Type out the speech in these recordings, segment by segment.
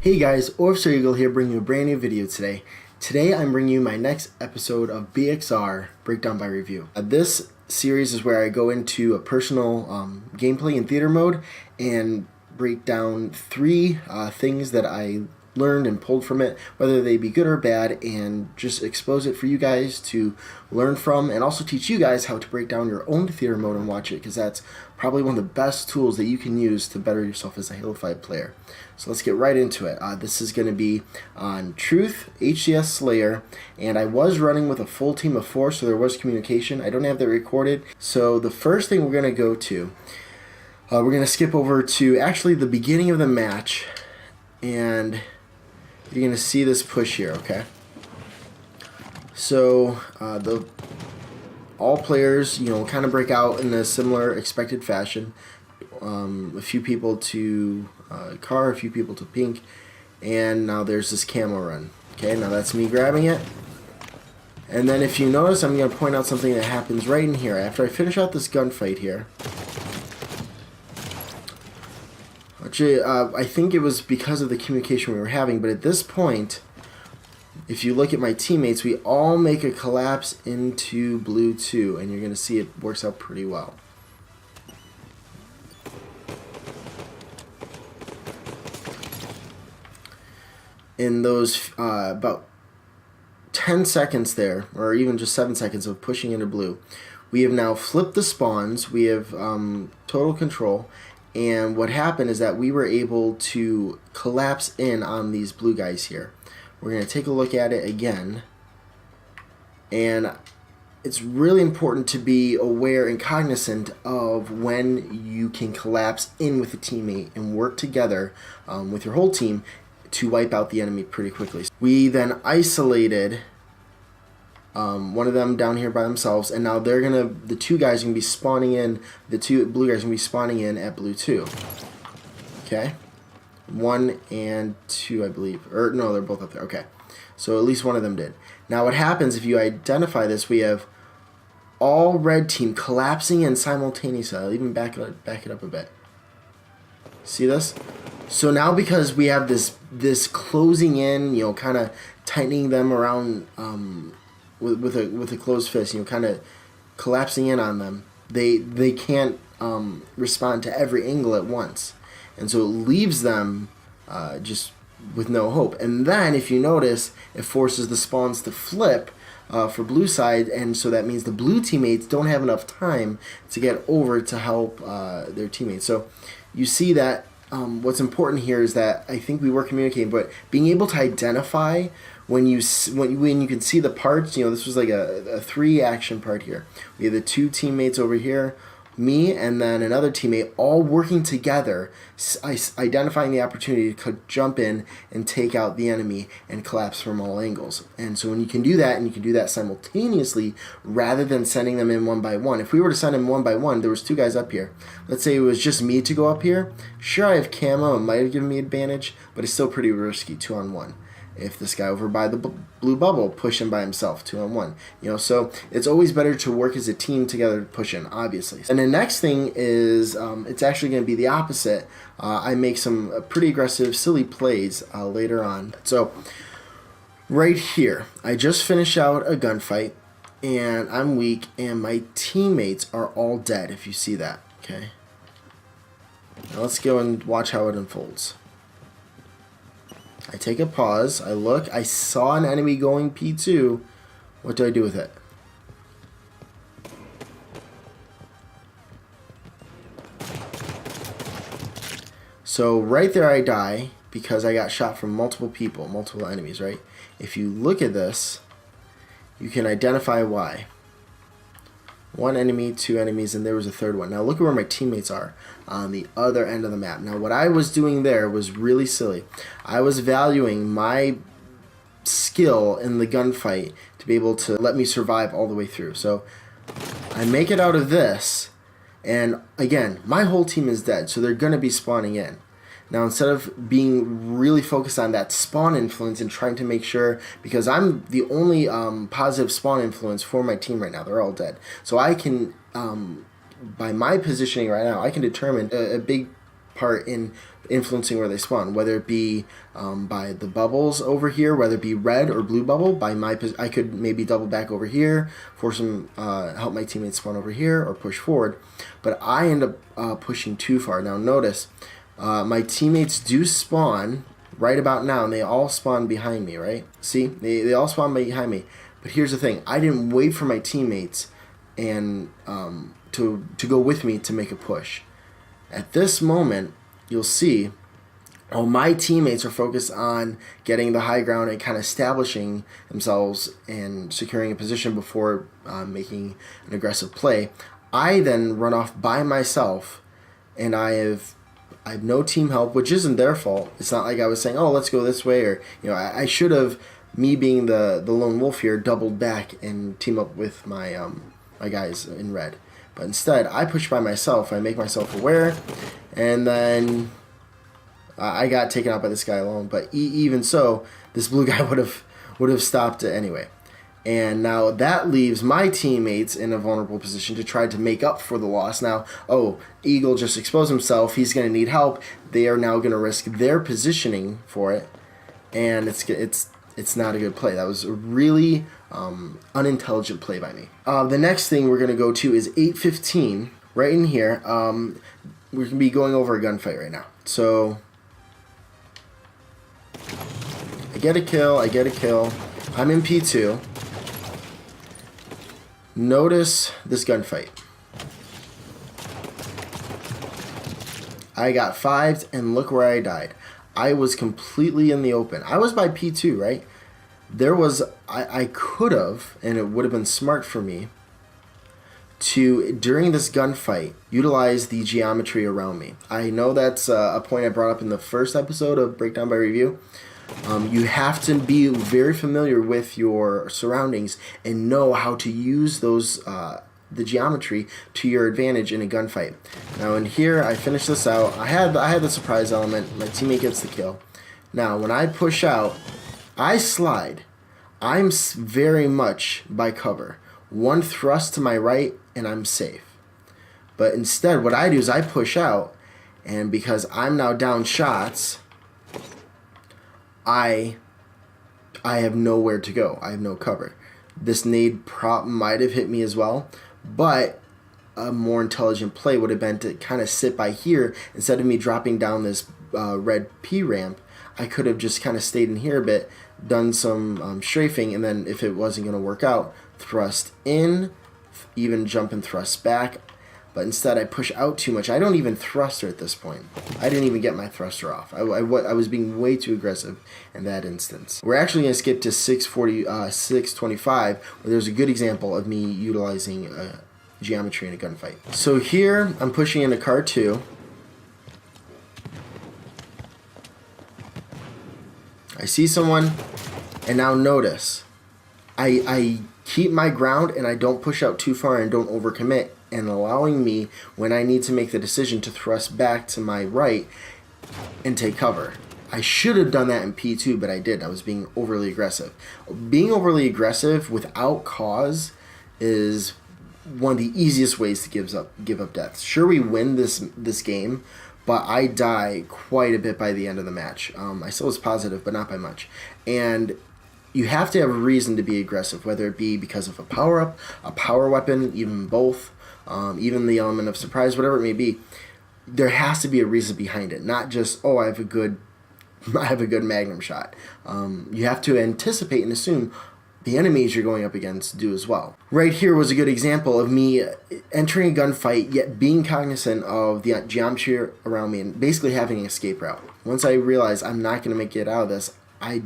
Hey guys, OFSREagle here bringing you a brand new video today. Today I'm bringing you my next episode of BxR, Breakdown by Review. This series is where I go into a personal gameplay in theater mode and break down three things that I learned and pulled from it, whether they be good or bad, and just expose it for you guys to learn from, and also teach you guys how to break down your own theater mode and watch it, because that's probably one of the best tools that you can use to better yourself as a Halo 5 player. So let's get right into it. This is going to be on Truth, HCS Slayer, and I was running with a full team of 4, so there was communication. I don't have that recorded. So the first thing we're going to go to, we're going to skip over to actually the beginning of the match, and you're going to see this push here, okay? So all players, kind of break out in a similar expected fashion. A few people to car, a few people to pink, and now there's this camo run. Okay, now that's me grabbing it. And then if you notice, I'm going to point out something that happens right in here. After I finish out this gunfight here, actually, I think it was because of the communication we were having, but at this point, if you look at my teammates, we all make a collapse into blue 2, and you're going to see it works out pretty well. In those about 10 seconds there, or even just 7 seconds of pushing into blue, we have now flipped the spawns. We have total control. And what happened is that we were able to collapse in on these blue guys here. We're going to take a look at it again. And it's really important to be aware and cognizant of when you can collapse in with a teammate and work together with your whole team to wipe out the enemy pretty quickly. We then isolated one of them down here by themselves, and now the two guys are gonna be spawning in, the two blue guys are gonna be spawning in at blue 2. Okay, 1 and 2, I believe, or no, they're both up there. Okay, so at least one of them did. Now what happens if you identify this? We have all red team collapsing in simultaneously. I'll even back it up a bit. See this? So now because we have this closing in, kind of tightening them around with a closed fist, kind of collapsing in on them, they can't respond to every angle at once, and so it leaves them just with no hope. And then if you notice, it forces the spawns to flip for blue side, and so that means the blue teammates don't have enough time to get over to help their teammates. So you see that what's important here is that I think we were communicating, but being able to identify when you can see the parts. This was like a 3 action part here. We have the 2 teammates over here, me and then another teammate, all working together, identifying the opportunity to jump in and take out the enemy and collapse from all angles. And so when you can do that, and you can do that simultaneously rather than sending them in one by one. If we were to send them one by one, there was 2 guys up here. Let's say it was just me to go up here. Sure, I have camo, it might have given me advantage, but it's still pretty risky, 2 on 1. If this guy over by the blue bubble, push him by himself, 2 on 1. So it's always better to work as a team together to push in, obviously. And the next thing is, it's actually going to be the opposite. I make some pretty aggressive, silly plays later on. So right here, I just finished out a gunfight, and I'm weak, and my teammates are all dead, if you see that, okay? Now let's go and watch how it unfolds. I take a pause, I look, I saw an enemy going P2. What do I do with it? So right there I die because I got shot from multiple people, multiple enemies, right? If you look at this, you can identify why. 1 enemy, 2 enemies, and there was a 3rd one. Now look at where my teammates are on the other end of the map. Now what I was doing there was really silly. I was valuing my skill in the gunfight to be able to let me survive all the way through. So I make it out of this, and again, my whole team is dead, so they're going to be spawning in. Now, instead of being really focused on that spawn influence and trying to make sure, because I'm the only positive spawn influence for my team right now, they're all dead. So I can, by my positioning right now, I can determine a big part in influencing where they spawn, whether it be by the bubbles over here, whether it be red or blue bubble. By my I could maybe double back over here, force them, help my teammates spawn over here, or push forward. But I end up pushing too far. Now notice, my teammates do spawn right about now, and they all spawn behind me, right? See, they all spawn behind me. But here's the thing: I didn't wait for my teammates and to go with me to make a push. At this moment, you'll see, my teammates are focused on getting the high ground and kind of establishing themselves and securing a position before making an aggressive play. I then run off by myself, and I have no team help, which isn't their fault. It's not like I was saying, oh, let's go this way, or I should have, me being the lone wolf here, doubled back and team up with my my guys in red. But instead, I push by myself. I make myself aware, and then I got taken out by this guy alone. But even so, this blue guy would have stopped it anyway. And now that leaves my teammates in a vulnerable position to try to make up for the loss. Now, Eagle just exposed himself. He's going to need help. They are now going to risk their positioning for it, and it's not a good play. That was a really unintelligent play by me. The next thing we're going to go to is 8:15. Right in here, we're going to be going over a gunfight right now. So, I get a kill. I'm in P2. Notice this gunfight. I got 5'd, and look where I died. I was completely in the open. I was by P2, right? I could have, and it would have been smart for me to, during this gunfight, utilize the geometry around me. I know that's a point I brought up in the first episode of Breakdown by Review. You have to be very familiar with your surroundings and know how to use those the geometry to your advantage in a gunfight. Now in here, I finished this out. I had the surprise element. My teammate gets the kill. Now when I push out, I slide. I'm very much by cover. One thrust to my right, and I'm safe. But instead, what I do is I push out, and because I'm now down shots, I have nowhere to go. I have no cover. This nade prop might have hit me as well, but a more intelligent play would have been to kind of sit by here instead of me dropping down this red P ramp. I could have just kind of stayed in here a bit, done some strafing, and then if it wasn't going to work out, thrust in, even jump and thrust back. But instead, I push out too much. I don't even thruster at this point. I didn't even get my thruster off. I was being way too aggressive in that instance. We're actually going to skip to 6:25, where there's a good example of me utilizing geometry in a gunfight. So here, I'm pushing into car 2. I see someone, and now notice, I keep my ground and I don't push out too far and don't overcommit, and allowing me, when I need to make the decision, to thrust back to my right and take cover. I should have done that in P2, but I did. I was being overly aggressive. Being overly aggressive without cause is one of the easiest ways to give up deaths. Sure, we win this game, but I die quite a bit by the end of the match. I still was positive, but not by much. And you have to have a reason to be aggressive, whether it be because of a power-up, a power weapon, even both, even the element of surprise, whatever it may be. There has to be a reason behind it, not just, I have a good magnum shot. You have to anticipate and assume the enemies you're going up against do as well. Right here was a good example of me entering a gunfight, yet being cognizant of the geometry around me and basically having an escape route. Once I realized I'm not going to make it out of this, I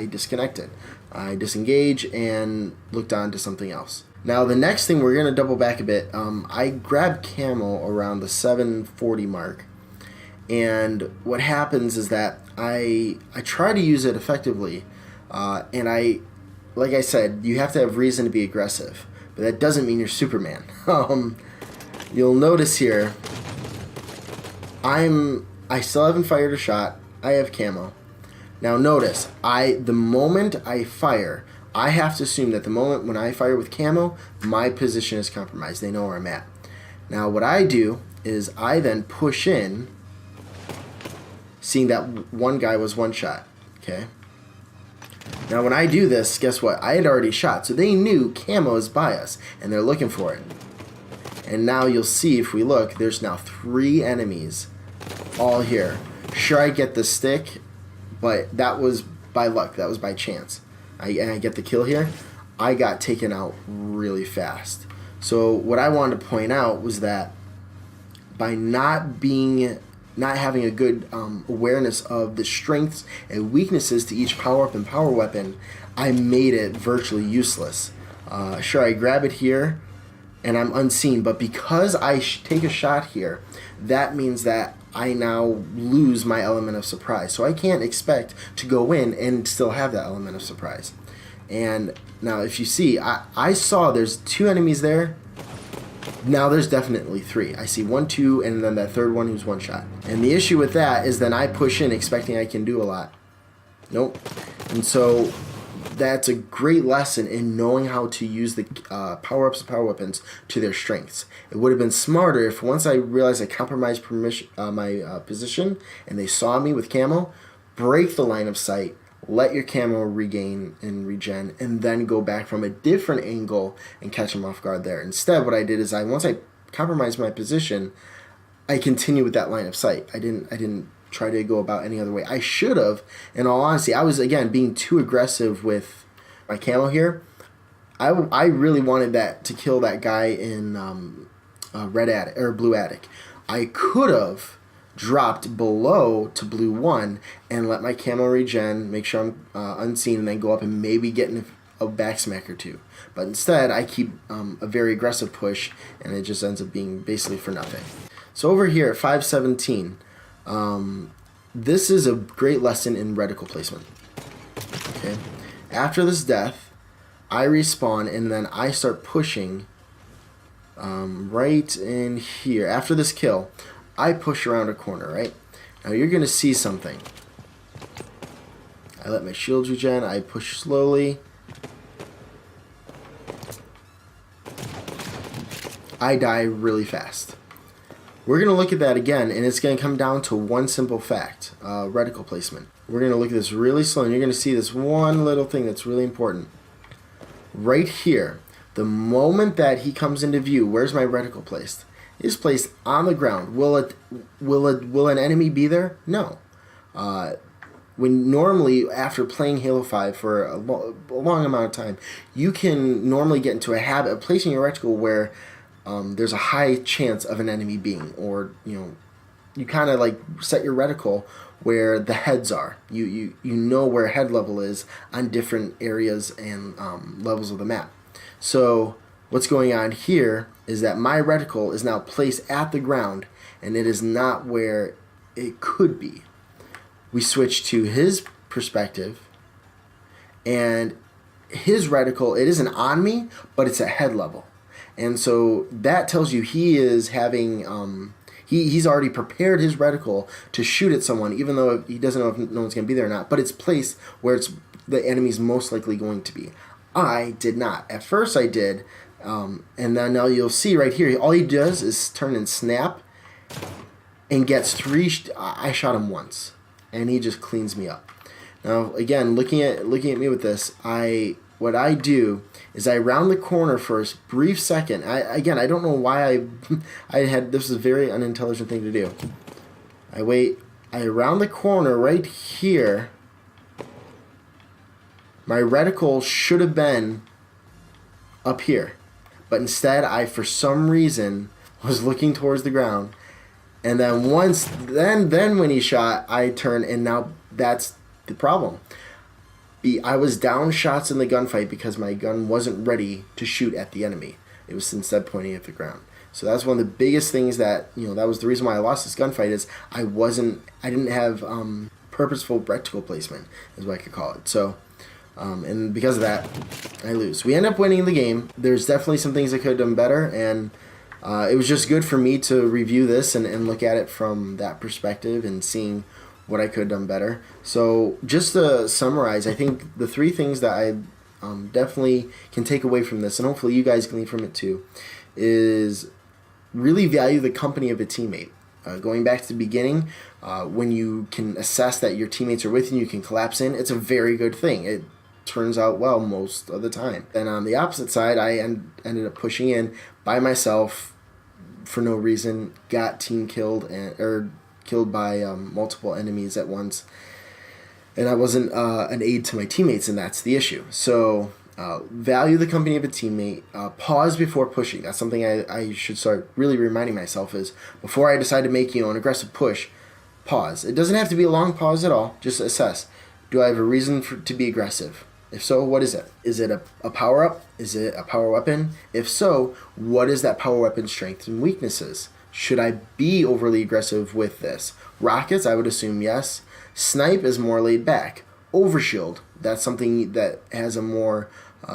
disconnected. I disengage and looked on to something else. Now the next thing, we're going to double back a bit. I grabbed camo around the 740 mark. And what happens is that I try to use it effectively, and like I said, you have to have reason to be aggressive, but that doesn't mean you're Superman. You'll notice here, I still haven't fired a shot. I have camo. Now notice, the moment I fire, I have to assume that the moment when I fire with camo, my position is compromised. They know where I'm at. Now what I do is I then push in seeing that one guy was one shot. Okay. Now when I do this, guess what? I had already shot, so they knew camo is by us, and they're looking for it. And now you'll see, if we look, there's now 3 enemies all here. Sure, I get the stick, but that was by luck. That was by chance. I get the kill here. I got taken out really fast. So what I wanted to point out was that by not having a good awareness of the strengths and weaknesses to each power-up and power weapon, I made it virtually useless. Sure, I grab it here, and I'm unseen, but because I take a shot here, that means that I now lose my element of surprise. So I can't expect to go in and still have that element of surprise. And now if you see, I saw there's 2 enemies there. Now there's definitely 3. I see 1, 2, and then that third one who's one shot. And the issue with that is then I push in expecting I can do a lot. Nope. And so that's a great lesson in knowing how to use the power-ups and power weapons to their strengths. It would have been smarter if once I realized I compromised my position and they saw me with camo, break the line of sight, let your camo regain and regen, and then go back from a different angle and catch them off guard there. Instead, what I did is once I compromised my position, I continued with that line of sight. I didn't try to go about any other way. I should have. In all honesty, I was again being too aggressive with my camo here. I really wanted that to kill that guy in red attic or blue attic. I could have dropped below to blue 1 and let my camo regen, make sure I'm unseen, and then go up and maybe get in a backsmack or 2. But instead, I keep a very aggressive push, and it just ends up being basically for nothing. So over here at 517, this is a great lesson in reticle placement. Okay, after this death, I respawn, and then I start pushing right in here. After this kill, I push around a corner, right? Now you're going to see something. I let my shields regen. I push slowly. I die really fast. We're going to look at that again, and it's going to come down to one simple fact, reticle placement. We're going to look at this really slow, and you're going to see this one little thing that's really important. Right here, the moment that he comes into view, where's my reticle placed? Is placed on the ground. Will an enemy be there? No. When normally after playing Halo 5 for a long amount of time, you can normally get into a habit of placing your reticle where there's a high chance of an enemy being, or you kind of like set your reticle where the heads are. You know where head level is on different areas and levels of the map. So what's going on here is that my reticle is now placed at the ground, and it is not where it could be. We switch to his perspective, and his reticle, it isn't on me, but it's at head level. And so that tells you he is having, he's already prepared his reticle to shoot at someone, even though he doesn't know if no one's going to be there or not, but it's placed where it's the enemy's most likely going to be. I did not. At first I did, and then now you'll see right here, all he does is turn and snap and gets 3. I shot him once, and he just cleans me up. Now again, looking at me with this, what I do is I round the corner for a brief second. I don't know why this is a very unintelligent thing to do. I wait, I round the corner right here. My reticle should have been up here, but instead I, for some reason, was looking towards the ground. And then then when he shot, I turned, and now that's the problem. I was down shots in the gunfight because my gun wasn't ready to shoot at the enemy. It was instead pointing at the ground. So that's one of the biggest things that, that was the reason why I lost this gunfight, is I didn't have purposeful reticle placement, is what I could call it. So, and because of that, I lose. We end up winning the game. There's definitely some things I could have done better, and it was just good for me to review this and look at it from that perspective and seeing what I could have done better. So just to summarize, I think the 3 things that I definitely can take away from this, and hopefully you guys glean from it too, is really value the company of a teammate. Going back to the beginning, when you can assess that your teammates are with you can collapse in, it's a very good thing. It turns out well most of the time. And on the opposite side, I ended up pushing in by myself for no reason, got team killed or killed by multiple enemies at once, and I wasn't an aid to my teammates, and that's the issue. So value the company of a teammate. Pause before pushing. That's something I should start really reminding myself is before I decide to make an aggressive push, pause. It doesn't have to be a long pause at all. Just assess. Do I have a reason to be aggressive? If so, what is it? Is it a power-up? Is it a power weapon? If so, what is that power weapon's strengths and weaknesses? Should I be overly aggressive with this? Rockets, I would assume yes. Snipe is more laid back. Overshield, that's something that has a more,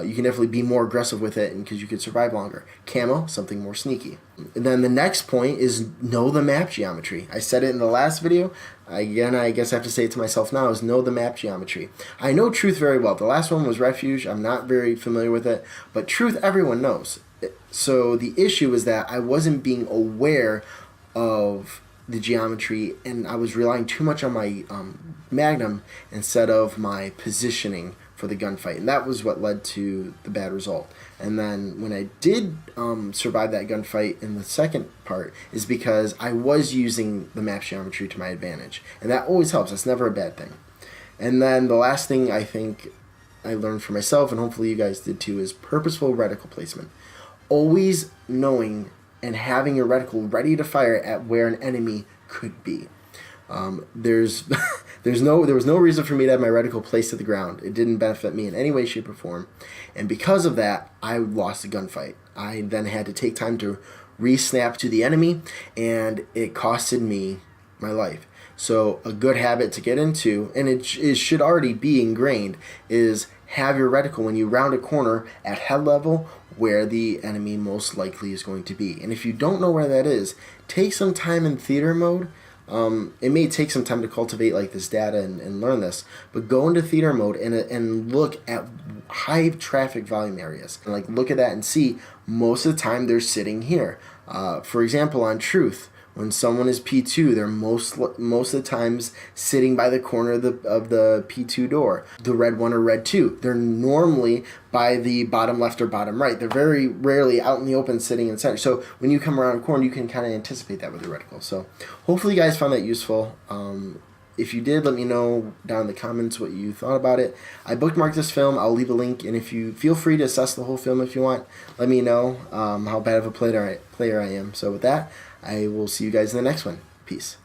you can definitely be more aggressive with it because you could survive longer. Camo, something more sneaky. And then the next point is know the map geometry. I said it in the last video. Again, I guess I have to say it to myself now, is know the map geometry. I know Truth very well. The last one was Refuge. I'm not very familiar with it, but Truth everyone knows. So the issue is that I wasn't being aware of the geometry, and I was relying too much on my Magnum instead of my positioning for the gunfight, and that was what led to the bad result. And then when I did survive that gunfight in the second part is because I was using the map geometry to my advantage, and that always helps. That's never a bad thing. And then the last thing I think I learned for myself, and hopefully you guys did too, is purposeful reticle placement. Always knowing and having your reticle ready to fire at where an enemy could be. There was no reason for me to have my reticle placed to the ground. It didn't benefit me in any way, shape, or form, and because of that, I lost the gunfight. I then had to take time to re-snap to the enemy, and it costed me my life. So a good habit to get into, and it should already be ingrained, is have your reticle when you round a corner at head level where the enemy most likely is going to be. And if you don't know where that is, take some time in theater mode. It may take some time to cultivate like this data and learn this, but go into theater mode and look at high traffic volume areas. And like look at that and see most of the time they're sitting here. For example, on Truth, when someone is P2, they're most of the times sitting by the corner of the P2 door. The red 1 or red 2, they're normally by the bottom left or bottom right. They're very rarely out in the open sitting in center. So when you come around a corner, you can kind of anticipate that with your reticle. So hopefully you guys found that useful. If you did, let me know down in the comments what you thought about it. I bookmarked this film. I'll leave a link, and if you feel free to assess the whole film if you want. Let me know how bad of a player I am. So with that, I will see you guys in the next one. Peace.